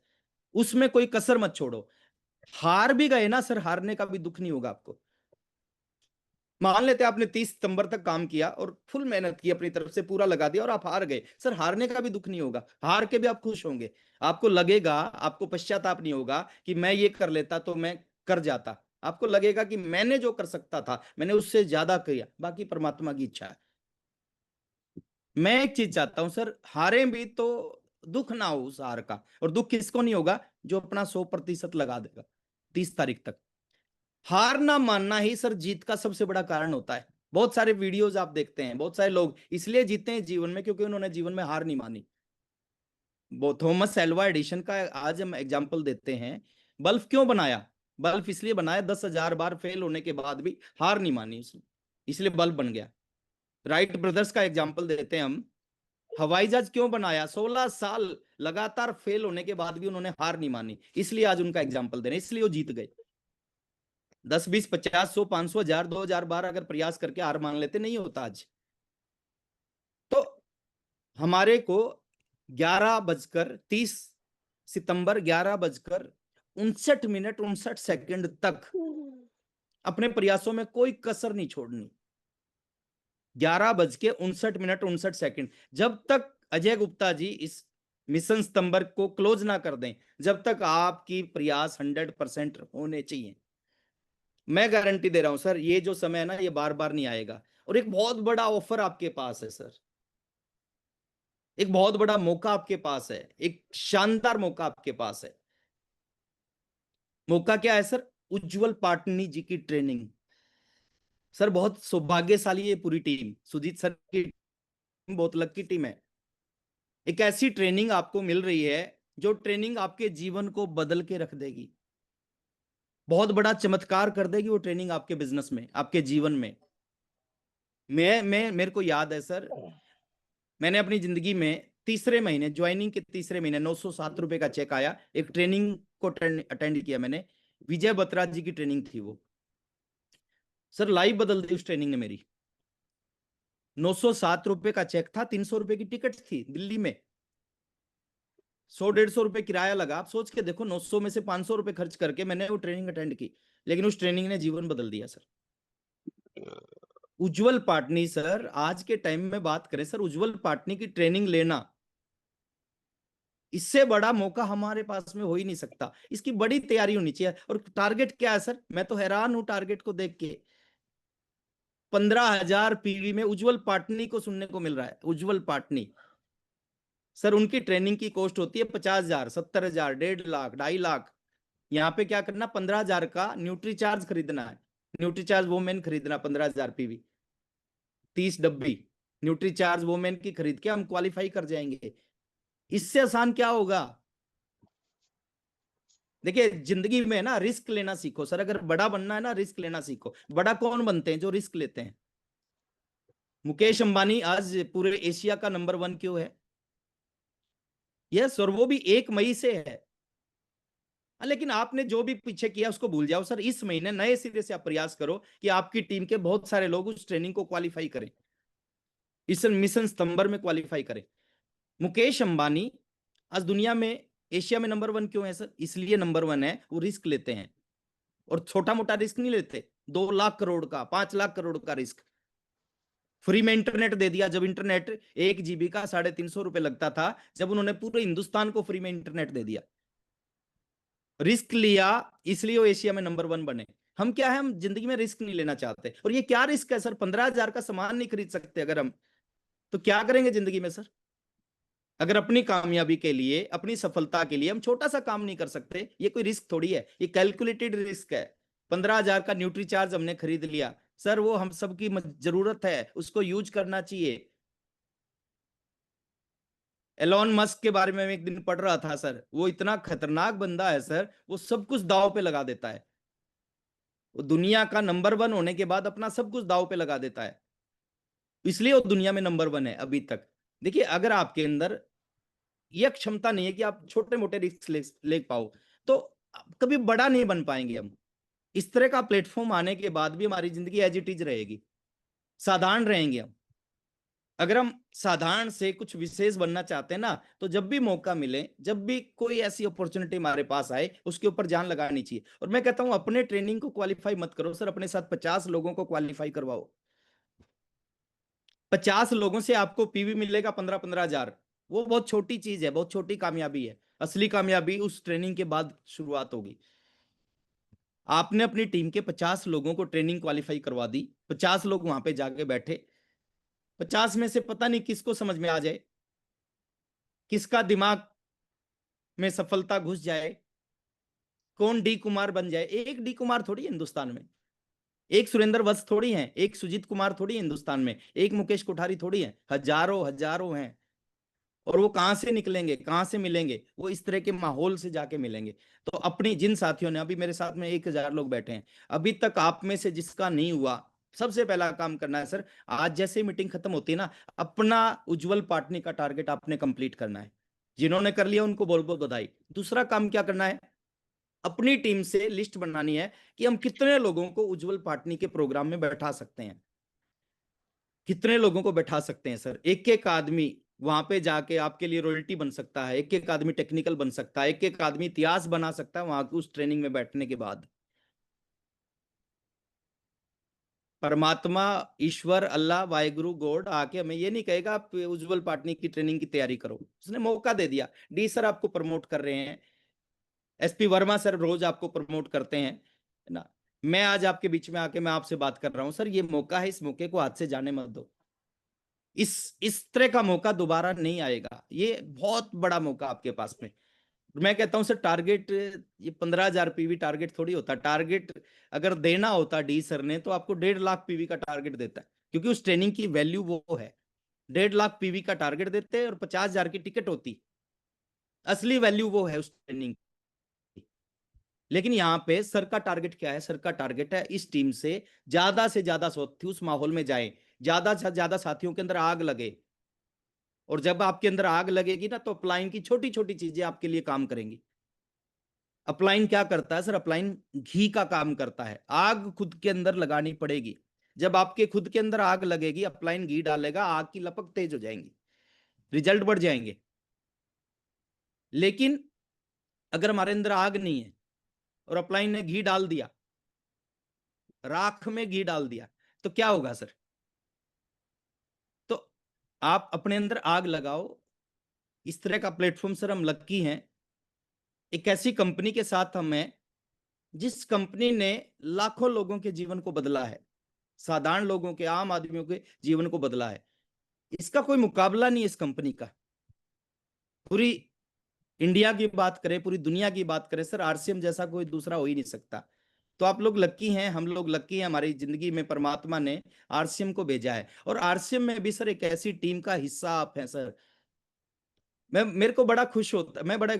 उसमें कोई कसर मत छोड़ो। हार भी गए ना सर, हारने का भी दुख नहीं होगा आपको। मान लेते हैं आपने 30 सितंबर तक काम किया और फुल मेहनत की, अपनी तरफ से पूरा लगा दिया और आप हार गए, सर हारने का भी दुख नहीं होगा, हार के भी आप खुश होंगे। आपको लगेगा, आपको पश्चाताप नहीं होगा कि मैं ये कर लेता तो मैं कर जाता। आपको लगेगा कि मैंने जो कर सकता था मैंने उससे ज्यादा किया, बाकी परमात्मा की इच्छा है। मैं एक चीज चाहता हूं सर, हारे भी तो दुख ना हो उस हार का। और दुख किसको नहीं होगा? जो अपना 100% लगा देगा 30 तारीख तक। हार ना मानना ही सर जीत का सबसे बड़ा कारण होता है। बहुत सारे वीडियोस आप देखते हैं, बहुत सारे लोग इसलिए जीते हैं जीवन में क्योंकि उन्होंने जीवन में हार नहीं मानी। वो थॉमस एल्वा एडिशन का आज हम एग्जाम्पल देते हैं। बल्ब क्यों बनाया? बल्ब इसलिए बनाया, 10,000 बार फेल होने के बाद भी हार नहीं मानी उसने, इसलिए बल्ब बन गया। राइट ब्रदर्स का एग्जाम्पल देते हैं हम। हवाई जहाज क्यों बनाया? 16 साल लगातार फेल होने के बाद भी उन्होंने हार नहीं मानी, इसलिए आज उनका एग्जाम्पल दे रहे हैं, इसलिए वो जीत गए। 10, 20, 50, 100, 500, 1000, 2000 बार अगर प्रयास करके हार मान लेते, नहीं होता आज। तो हमारे को 11:30 सितंबर 11:59 तक अपने प्रयासों में कोई कसर नहीं छोड़नी। 11:59 जब तक अजय गुप्ता जी इस मिशन सितंबर को क्लोज ना कर दें, जब तक आपकी प्रयास 100% होने चाहिए। मैं गारंटी दे रहा हूं सर, ये जो समय है ना, ये बार बार नहीं आएगा। और एक बहुत बड़ा ऑफर आपके पास है सर, एक बहुत बड़ा मौका आपके पास है, एक शानदार मौका आपके पास है। मौका क्या है सर? उज्जवल पाटनी जी की ट्रेनिंग। सर बहुत सौभाग्यशाली है पूरी टीम, सुजीत सर की टीम बहुत लकी टीम है। एक ऐसी ट्रेनिंग आपको मिल रही है जो ट्रेनिंग आपके जीवन को बदल के रख देगी, बहुत बड़ा चमत्कार कर देगी वो ट्रेनिंग आपके बिजनेस में, आपके जीवन में। मैं मेरे को याद है सर, मैंने अपनी जिंदगी में तीसरे महीने, ज्वाइनिंग के तीसरे महीने 907 रुपए का चेक आया, एक ट्रेनिंग को अटेंड किया मैंने। विजय बत्रा जी की ट्रेनिंग थी वो। सर लाइफ बदल दी उस ट्रेनिंग ने मेरी। 907 रुपए का चेक था, 300 रुपए की टिकट थी दिल्ली में, 100-150 रुपए किराया लगा। आप सोच के देखो, 900 में से 500 रुपए खर्च करके मैंने वो ट्रेनिंग अटेंड की, लेकिन उस ट्रेनिंग ने जीवन बदल दिया सर। उज्जवल पाटनी सर, आज के टाइम में बात करें सर, उज्जवल पाटनी की ट्रेनिंग लेना, इससे बड़ा मौका हमारे पास में हो ही नहीं सकता। इसकी बड़ी तैयारी होनी चाहिए। और टारगेट क्या है सर? मैं तो हैरान हूं टारगेट को देख के। 15,000 पीवी में उज्जवल पाटनी को सुनने को मिल रहा है, उज्जवल पाटनी। सर उनकी ट्रेनिंग की कॉस्ट होती है 50,000, 70,000, 1.5 लाख, 2.5 लाख। यहाँ पे क्या करना, 15,000 का न्यूट्री चार्ज खरीदना है, न्यूट्री चार्ज वोमेन खरीदना, 15,000 पीवी, 30 डब्बी न्यूट्री चार्ज वोमेन की खरीद के हम क्वालिफाई कर जाएंगे। इससे आसान क्या होगा? देखिए जिंदगी में ना रिस्क लेना सीखो सर, अगर बड़ा बनना है ना रिस्क लेना सीखो। बड़ा कौन बनते हैं? जो रिस्क लेते हैं। मुकेश अंबानी आज पूरे एशिया का नंबर 1 क्यों है? यस, और वो भी 1 मई से है। लेकिन आपने जो भी पीछे किया उसको भूल जाओ सर, इस महीने नए सिरे से आप प्रयास करो कि आपकी टीम के बहुत सारे लोग उस ट्रेनिंग को क्वालिफाई करें, इस मिशन सितंबर में क्वालिफाई करें। मुकेश अंबानी आज दुनिया में, एशिया में नंबर 1 क्यों है सर? इसलिए नंबर 1 है, वो रिस्क लेते हैं। और छोटा मोटा रिस्क नहीं लेते, 2 लाख करोड़ का, 5 लाख करोड़ का रिस्क। फ्री में इंटरनेट दे दिया। जब इंटरनेट 1 GB का 350 रुपए लगता था, जब उन्होंने पूरे हिंदुस्तान को फ्री में इंटरनेट दे दिया, रिस्क लिया, इसलिए वो एशिया में नंबर 1 बने। हम क्या है, हम जिंदगी में रिस्क नहीं लेना चाहते। और ये क्या रिस्क है सर? 15,000 का सामान नहीं खरीद सकते अगर हम, तो क्या करेंगे जिंदगी में सर? अगर अपनी कामयाबी के लिए, अपनी सफलता के लिए हम छोटा सा काम नहीं कर सकते, ये कोई रिस्क थोड़ी है, ये कैलकुलेटेड रिस्क है। 15,000 का न्यूट्री चार्ज हमने खरीद लिया सर, वो हम सबकी जरूरत है, उसको यूज करना चाहिए। एलॉन मस्क के बारे में मैं एक दिन पढ़ रहा था सर, वो इतना खतरनाक बंदा है सर, वो सब कुछ दांव पे लगा देता है। वो दुनिया का नंबर 1 होने के बाद अपना सब कुछ दांव पे लगा देता है, इसलिए वो दुनिया में नंबर 1 है अभी तक। देखिए अगर आपके अंदर यह क्षमता नहीं है कि आप छोटे मोटे रिस्क ले पाओ, तो कभी बड़ा नहीं बन पाएंगे हम। इस तरह का प्लेटफॉर्म आने के बाद भी हमारी जिंदगी एज इट इज रहेगी, साधारण रहेंगे हम। अगर हम साधारण से कुछ विशेष बनना चाहते हैं ना, तो जब भी मौका मिले, जब भी कोई ऐसी अपॉर्चुनिटी हमारे पास आए, उसके ऊपर जान लगानी चाहिए। और मैं कहता हूं अपने ट्रेनिंग को क्वालिफाई मत करो सर, अपने साथ 50 लोगों को क्वालिफाई करवाओ। 50 लोगों से आपको पीवी मिलेगा 15-15 हजार, वो बहुत छोटी चीज है, बहुत छोटी कामयाबी है। असली कामयाबी उस ट्रेनिंग के बाद शुरुआत होगी। आपने अपनी टीम के 50 लोगों को ट्रेनिंग क्वालिफाई करवा दी, 50 लोग वहां पे जाके बैठे, 50 में से पता नहीं किसको समझ में आ जाए, किसका दिमाग में सफलता घुस जाए, कौन डी कुमार बन जाए। एक डी कुमार थोड़ी है हिंदुस्तान में, एक सुरेंद्र वत्स थोड़ी है, एक सुजीत कुमार थोड़ी है हिंदुस्तान में, एक मुकेश कोठारी थोड़ी है, हजारों हजारों हैं। और वो कहां से निकलेंगे, कहां से मिलेंगे? वो इस तरह के माहौल से जाके मिलेंगे। तो अपनी जिन साथियों ने, अभी मेरे साथ में 1000 लोग बैठे हैं, अभी तक आप में से जिसका नहीं हुआ, सबसे पहला काम करना है सर, आज जैसे मीटिंग खत्म होती है ना, अपना उज्जवल पाटनी का टारगेट आपने कंप्लीट करना है। जिन्होंने कर लिया उनको बहुत बहुत बधाई। दूसरा काम क्या करना है, अपनी टीम से लिस्ट बनानी है कि हम कितने लोगों को उज्जवल पाटनी के प्रोग्राम में बैठा सकते हैं, कितने लोगों को बैठा सकते हैं सर। एक एक आदमी वहां पे जाके आपके लिए रॉयल्टी बन सकता है, एक एक आदमी टेक्निकल बन सकता है, एक एक आदमी इतिहास बना सकता है वहां की उस ट्रेनिंग में बैठने के बाद। परमात्मा, ईश्वर, अल्लाह, वाहिगुरु, गॉड आके हमें ये नहीं कहेगा आप उज्जवल पाटनी की ट्रेनिंग की तैयारी करो। उसने मौका दे दिया, डी सर आपको प्रमोट कर रहे हैं, एसपी वर्मा सर रोज आपको प्रमोट करते हैं, है ना। मैं आज आपके बीच में आके मैं आपसे बात कर रहा हूं सर, ये मौका है, इस मौके को हाथ से जाने मत दो। इस तरह का मौका दोबारा नहीं आएगा, ये बहुत बड़ा मौका आपके पास में। मैं कहता हूं सर, टारगेट ये 15,000 पीवी टारगेट थोड़ी होता। टारगेट अगर देना होता डी सर ने, तो आपको 1.5 लाख पीवी का टारगेट देता है, क्योंकि उस ट्रेनिंग की वैल्यू वो है। 1.5 लाख पीवी का टारगेट देते हैं और 50,000 की टिकट होती, असली वैल्यू वो है उस ट्रेनिंग की। लेकिन यहाँ पे सर का टारगेट क्या है? सर का टारगेट है इस टीम से ज्यादा साथी उस माहौल में जाए, ज्यादा से ज्यादा साथियों के अंदर आग लगे। और जब आपके अंदर आग लगेगी ना, तो अपलाइन की छोटी छोटी चीजें आपके लिए काम करेंगी। अपलाइन क्या करता है सर? अपलाइन घी का काम करता है। आग खुद के अंदर लगानी पड़ेगी। जब आपके खुद के अंदर आग लगेगी, अपलाइन घी डालेगा, आग की लपक तेज हो जाएंगी, रिजल्ट बढ़ जाएंगे। लेकिन अगर हमारे अंदर आग नहीं है और अपलाइन ने घी डाल दिया, राख में घी डाल दिया, तो क्या होगा सर? तो आप अपने अंदर आग लगाओ। इस तरह का प्लेटफॉर्म सर, हम लक्की हैं, एक ऐसी कंपनी के साथ हम हैं जिस कंपनी ने लाखों लोगों के जीवन को बदला है, साधारण लोगों के, आम आदमियों के जीवन को बदला है। इसका कोई मुकाबला नहीं है इस कंपनी का। पूरी इंडिया की बात करें, पूरी दुनिया की बात करें सर, आरसीएम जैसा कोई दूसरा हो ही नहीं सकता। तो आप लोग लक्की हैं, हम लोग लक्की हैं, हमारी जिंदगी में परमात्मा ने आरसीएम को भेजा है। और आरसीएम में भी सर एक ऐसी टीम का हिस्सा आप हैं सर। मैं, मेरे को बड़ा खुश होता, मैं बड़ा,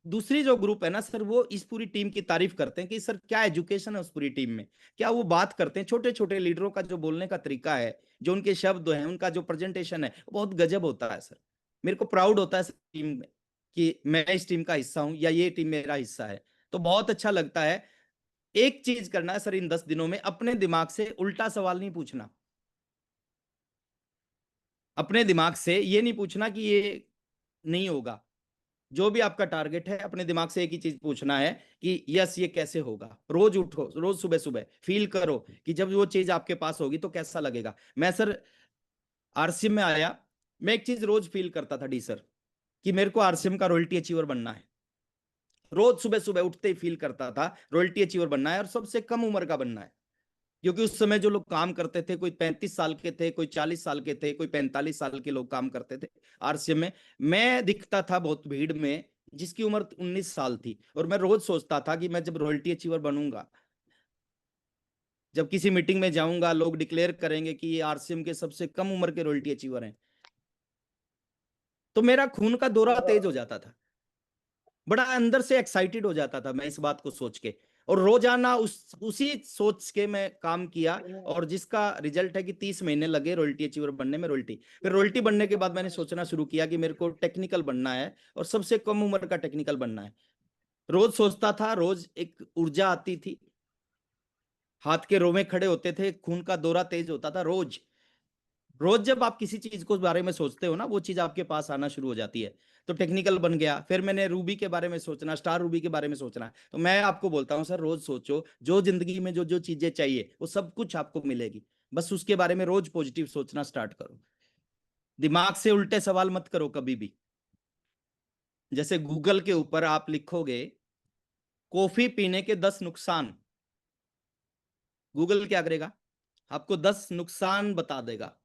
दूसरी जो ग्रुप है ना सर, वो इस पूरी टीम की तारीफ करते हैं कि सर क्या एजुकेशन है उस पूरी टीम में, क्या वो बात करते हैं। छोटे छोटे लीडरों का जो बोलने का तरीका है, जो उनके शब्द हैं, उनका जो प्रेजेंटेशन है, वो बहुत गजब होता है सर। मेरे को प्राउड होता है सर टीम में कि मैं इस टीम का हिस्सा हूं, या ये टीम मेरा हिस्सा है। तो बहुत अच्छा लगता है। एक चीज करना है सर इन 10 दिनों में, अपने दिमाग से उल्टा सवाल नहीं पूछना। अपने दिमाग से ये नहीं पूछना कि ये नहीं होगा। जो भी आपका टारगेट है, अपने दिमाग से एक ही चीज पूछना है कि यस ये कैसे होगा। रोज उठो, रोज सुबह सुबह फील करो कि जब वो चीज आपके पास होगी तो कैसा लगेगा। मैं सर आरसीएम में आया, मैं एक चीज रोज फील करता था डी सर, कि मेरे को आरसीएम का रॉयल्टी अचीवर बनना है। रोज सुबह सुबह उठते ही फील करता था रॉयल्टी अचीवर बनना है, और सबसे कम उम्र का बनना है। क्योंकि उस समय जो लोग काम करते थे, कोई 35 साल के थे, कोई 40 साल के थे, कोई 45 साल के लोग काम करते थे आरसीएम में। मैं दिखता था बहुत भीड़ में जिसकी उम्र 19 साल थी, और मैं रोज सोचता था कि मैं जब रॉयल्टी अचीवर बनूंगा, जब किसी मीटिंग में जाऊंगा, लोग डिक्लेयर करेंगे कि ये आरसीएम के सबसे कम उम्र के रॉयल्टी अचीवर हैं, तो मेरा खून का दौरा तेज हो जाता था। बड़ा अंदर से एक्साइटेड हो जाता था मैं इस बात को सोच के, और रोजाना उसी सोच के मैं काम किया। और जिसका रिजल्ट है कि 30 महीने लगे रॉयल्टी अचीवर बनने में। रॉयल्टी, फिर रॉयल्टी बनने के बाद मैंने सोचना शुरू किया कि मेरे को टेक्निकल बनना है, और सबसे कम उम्र का टेक्निकल बनना है। रोज सोचता था, रोज एक ऊर्जा आती थी, हाथ के रोमे खड़े होते थे, खून का दौरा तेज होता था। रोज रोज जब आप किसी चीज को बारे में सोचते हो ना, वो चीज आपके पास आना शुरू हो जाती है। तो टेक्निकल बन गया, फिर मैंने रूबी के बारे में सोचना, स्टार रूबी के बारे में सोचना। तो मैं आपको बोलता हूँ सर, रोज सोचो, जो जिंदगी में जो जो चीजें चाहिए वो सब कुछ आपको मिलेगी। बस उसके बारे में रोज पॉजिटिव सोचना स्टार्ट करो। दिमाग से उल्टे सवाल मत करो कभी भी। जैसे गूगल के ऊपर आप लिखोगे कॉफी पीने के 10 नुकसान, गूगल क्या करेगा, आपको 10 नुकसान बता देगा।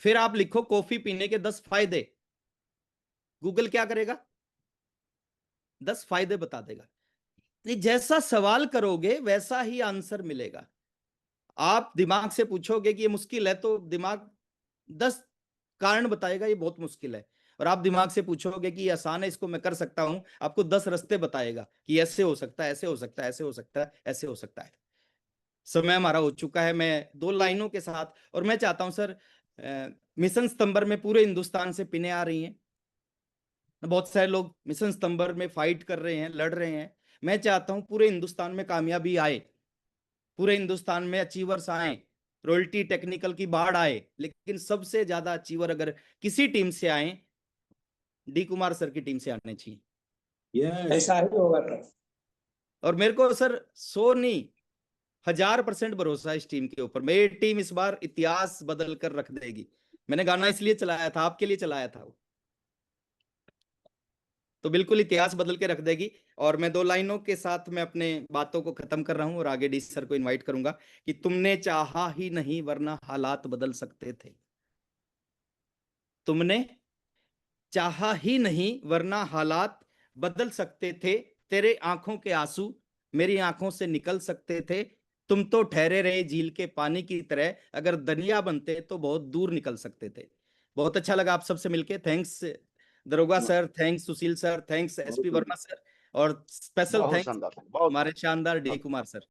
फिर आप लिखो कॉफी पीने के 10 फायदे, गूगल क्या करेगा, 10 फायदे बता देगा। जैसा सवाल करोगे वैसा ही आंसर मिलेगा। आप दिमाग से पूछोगे कि ये मुश्किल है, तो दिमाग 10 कारण बताएगा ये बहुत मुश्किल है। और आप दिमाग से पूछोगे कि ये आसान है, इसको मैं कर सकता हूं, आपको 10 रास्ते बताएगा कि ऐसे हो सकता है, ऐसे हो सकता है, ऐसे हो सकता है, ऐसे हो सकता है। समय हमारा हो चुका है। मैं 2 लाइनों के साथ, और मैं चाहता हूं सर, मिशन सितंबर में पूरे हिंदुस्तान से पिनें आ रही हैं। बहुत सारे लोग मिशन सितंबर में फाइट कर रहे हैं, लड़ रहे हैं। मैं चाहता हूं पूरे हिंदुस्तान में कामयाबी आए, पूरे हिंदुस्तान में अचीवर्स आए, रॉयल्टी टेक्निकल की बाढ़ आए, लेकिन सबसे ज्यादा अचीवर अगर किसी टीम से आए, डी कुमार सर की टीम से आने चाहिए। ऐसा ही होगा सर। और मेरे को सर 100 नहीं 1000% भरोसा है इस टीम के ऊपर। मेरी टीम इस बार इतिहास बदल कर रख देगी। मैंने गाना इसलिए चलाया था, आपके लिए चलाया था वो, तो बिल्कुल इतिहास बदल के रख देगी। और मैं 2 लाइनों के साथ मैं अपने बातों को खत्म कर रहा हूं और आगे डी सर को इनवाइट करूंगा कि तुमने चाहा ही नहीं वरना हालात बदल सकते थे। तुमने चाहा ही नहीं वरना हालात बदल सकते थे। तेरे आंखों के आंसू मेरी आंखों से निकल सकते थे। तुम तो ठहरे रहे झील के पानी की तरह, अगर दरिया बनते तो बहुत दूर निकल सकते थे। बहुत अच्छा लगा आप सबसे मिलके। थैंक्स दरोगा sir, thanks Sushil sir, thanks SP Verma sir, और स्पेशल बहुत थैंक्स शानदार, बहुत हमारे शानदार डी शानदार। कुमार सर।